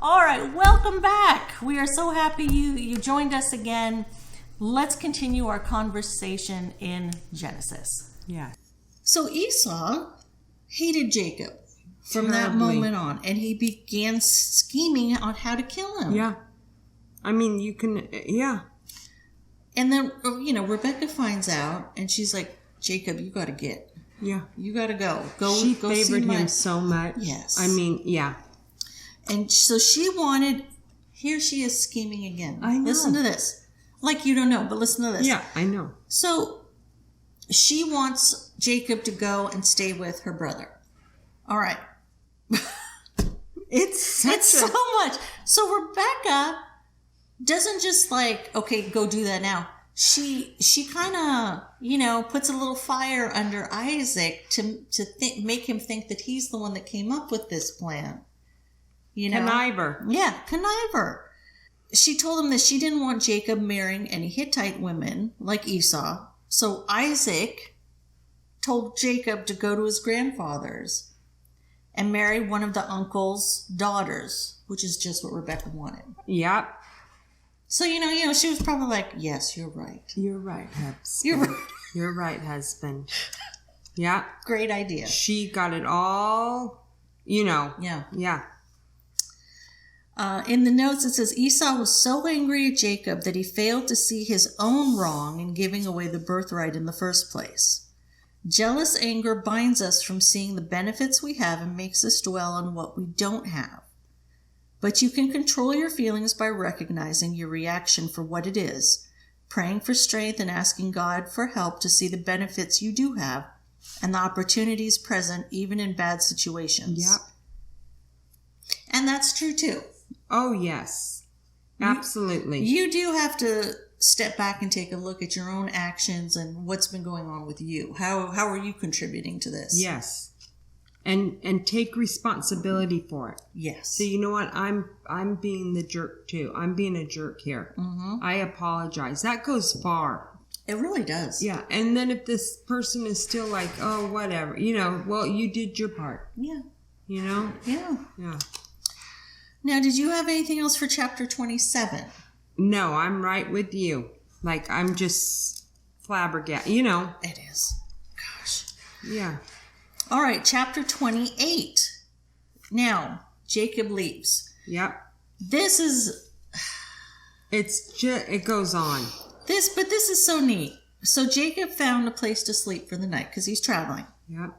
All right, welcome back. We are so happy you joined us again. Let's continue our conversation in Genesis. Yeah. So Esau hated Jacob from that moment on, and he began scheming on how to kill him. Yeah. I mean, you can, yeah. And then, Rebecca finds out, and she's like, Jacob, you got to get. Yeah. You got to go. She go favored him so much. Yes. I mean, yeah. And so she wanted, here she is scheming again. I know. Listen to this. Like you don't know, but listen to this. Yeah, I know. So she wants Jacob to go and stay with her brother. All right. It's so much. So Rebecca doesn't just like, okay, go do that now. She kind of, puts a little fire under Isaac to make him think that he's the one that came up with this plan. Conniver. Yeah, conniver. She told him that she didn't want Jacob marrying any Hittite women like Esau. So Isaac told Jacob to go to his grandfather's and marry one of the uncle's daughters, which is just what Rebecca wanted. Yep. So, she was probably like, yes, you're right. You're right, husband. You're right. You're right, husband. Yeah. Great idea. She got it all, Yeah. Yeah. In the notes, it says, Esau was so angry at Jacob that he failed to see his own wrong in giving away the birthright in the first place. Jealous anger binds us from seeing the benefits we have and makes us dwell on what we don't have. But you can control your feelings by recognizing your reaction for what it is, praying for strength and asking God for help to see the benefits you do have and the opportunities present even in bad situations. Yep. And that's true too. Oh, yes. Absolutely. You do have to step back and take a look at your own actions and what's been going on with you. How are you contributing to this? Yes. And take responsibility for it. Yes. So you know what? I'm being the jerk too. I'm being a jerk here. Mm-hmm. I apologize. That goes far. It really does. Yeah. And then if this person is still like, oh, whatever, well, you did your part. Yeah. Yeah. Yeah. Now, did you have anything else for chapter 27? No, I'm right with you. Like, I'm just flabbergasted, It is. Gosh. Yeah. All right, chapter 28. Now, Jacob leaves. Yep. This is... it goes on. But this is so neat. So Jacob found a place to sleep for the night because he's traveling. Yep.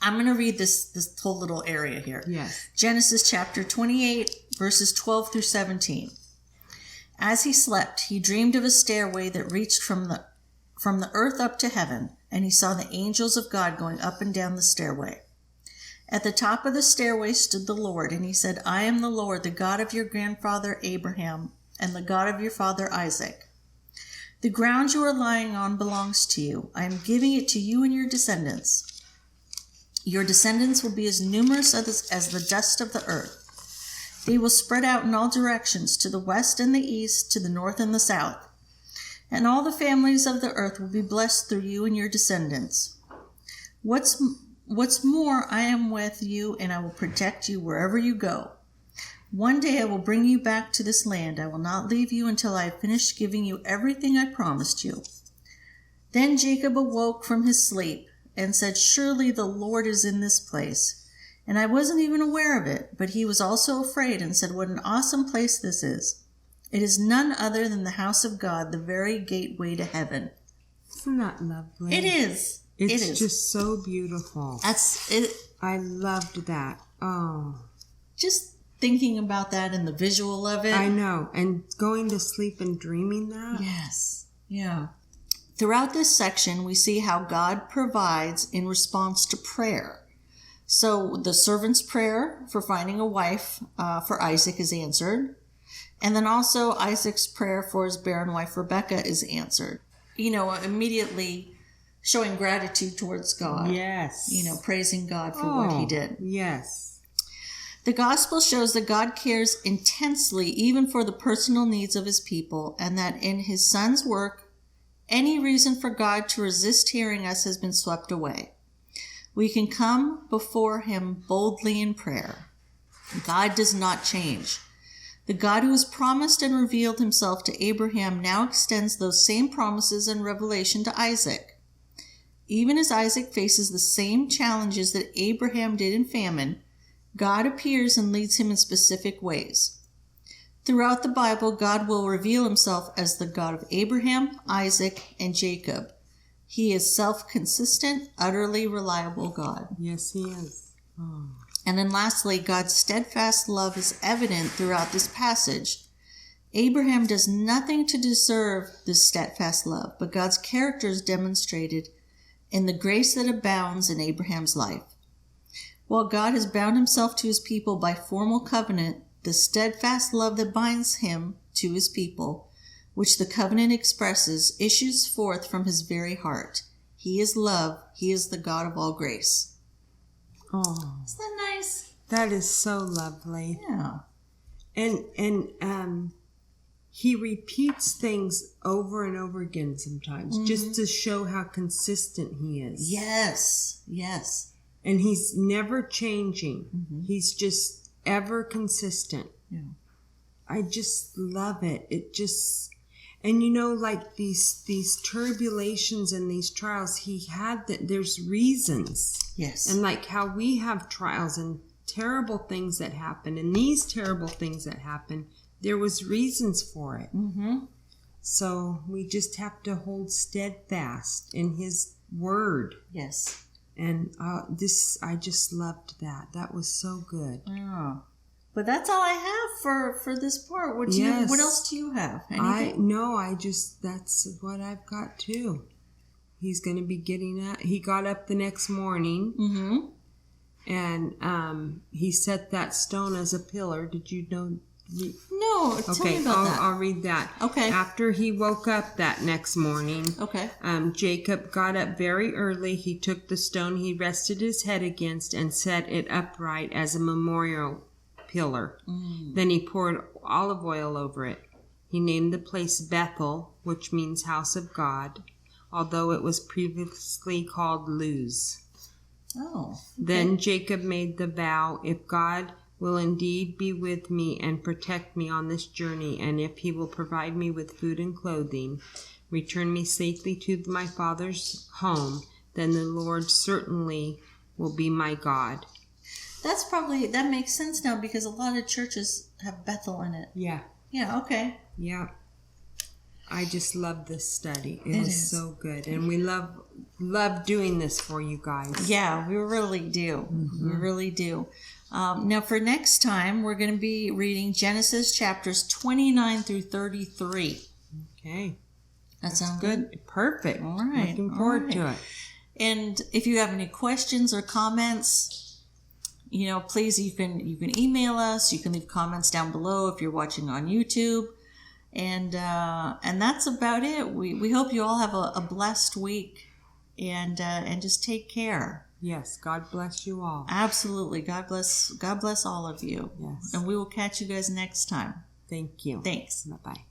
I'm going to read this whole little area here. Yes. Genesis chapter 28, verses 12 through 17. As he slept, he dreamed of a stairway that reached from the earth up to heaven, and he saw the angels of God going up and down the stairway. At the top of the stairway stood the Lord, and he said, I am the Lord, the God of your grandfather Abraham, and the God of your father Isaac. The ground you are lying on belongs to you. I am giving it to you and your descendants. Your descendants will be as numerous as the dust of the earth. They will spread out in all directions, to the west and the east, to the north and the south. And all the families of the earth will be blessed through you and your descendants. What's more, I am with you, and I will protect you wherever you go. One day I will bring you back to this land. I will not leave you until I have finished giving you everything I promised you. Then Jacob awoke from his sleep and said, surely the Lord is in this place. And I wasn't even aware of it, but he was also afraid and said, what an awesome place this is. It is none other than the house of God, the very gateway to heaven. Isn't that lovely? It is. It's just so beautiful. That's it. I loved that. Oh. Just thinking about that and the visual of it. I know. And going to sleep and dreaming that. Yes. Yeah. Throughout this section, we see how God provides in response to prayer. So the servant's prayer for finding a wife for Isaac is answered. And then also Isaac's prayer for his barren wife Rebecca is answered. Immediately showing gratitude towards God. Yes. Praising God for what he did. Yes. The gospel shows that God cares intensely even for the personal needs of his people, and that in his son's work, any reason for God to resist hearing us has been swept away. We can come before him boldly in prayer. God does not change. The God who has promised and revealed himself to Abraham now extends those same promises and revelation to Isaac. Even as Isaac faces the same challenges that Abraham did in famine, God appears and leads him in specific ways. Throughout the Bible, God will reveal himself as the God of Abraham, Isaac, and Jacob. He is self-consistent, utterly reliable God. Yes, he is. Oh. And then lastly, God's steadfast love is evident throughout this passage. Abraham does nothing to deserve this steadfast love, but God's character is demonstrated in the grace that abounds in Abraham's life. While God has bound himself to his people by formal covenant, the steadfast love that binds him to his people, which the covenant expresses, issues forth from his very heart. He is love. He is the God of all grace. Oh, isn't that nice? That is so lovely. Yeah. And he repeats things over and over again sometimes, just to show how consistent he is. Yes. Yes. And he's never changing. He's just ever consistent. Yeah. I just love it. It just, and you know, like these tribulations and these trials, he had that. There's reasons. Yes. And like how we have trials and terrible things that happen, and these terrible things that happen, there was reasons for it. So we just have to hold steadfast in his word. Yes. And I just loved that. That was so good. Oh. But that's all I have for this part. What else do you have? Anything? That's what I've got too. He's going to be he got up the next morning. And he set that stone as a pillar. Did you know? No, tell me about that. I'll read that. Okay. After he woke up that next morning, Jacob got up very early. He took the stone he rested his head against and set it upright as a memorial pillar. Then he poured olive oil over it. He named the place Bethel, which means house of God, although it was previously called Luz. Oh. Okay. Then Jacob made the vow, if God will indeed be with me and protect me on this journey, and if he will provide me with food and clothing, return me safely to my father's home, then the Lord certainly will be my God. That makes sense now, because a lot of churches have Bethel in it. Yeah. Yeah, okay. Yeah. I just love this study. It is so good. And we love doing this for you guys. Yeah, we really do. We really do. Now, for next time, we're going to be reading Genesis chapters 29 through 33. Okay. That sounds good? Perfect. All right. Looking forward to it. And if you have any questions or comments, please, you can email us. You can leave comments down below if you're watching on YouTube. And that's about it. We hope you all have a blessed week, and just take care. Yes, God bless you all. Absolutely. God bless all of you. Yes. And we will catch you guys next time. Thank you. Thanks. Bye-bye.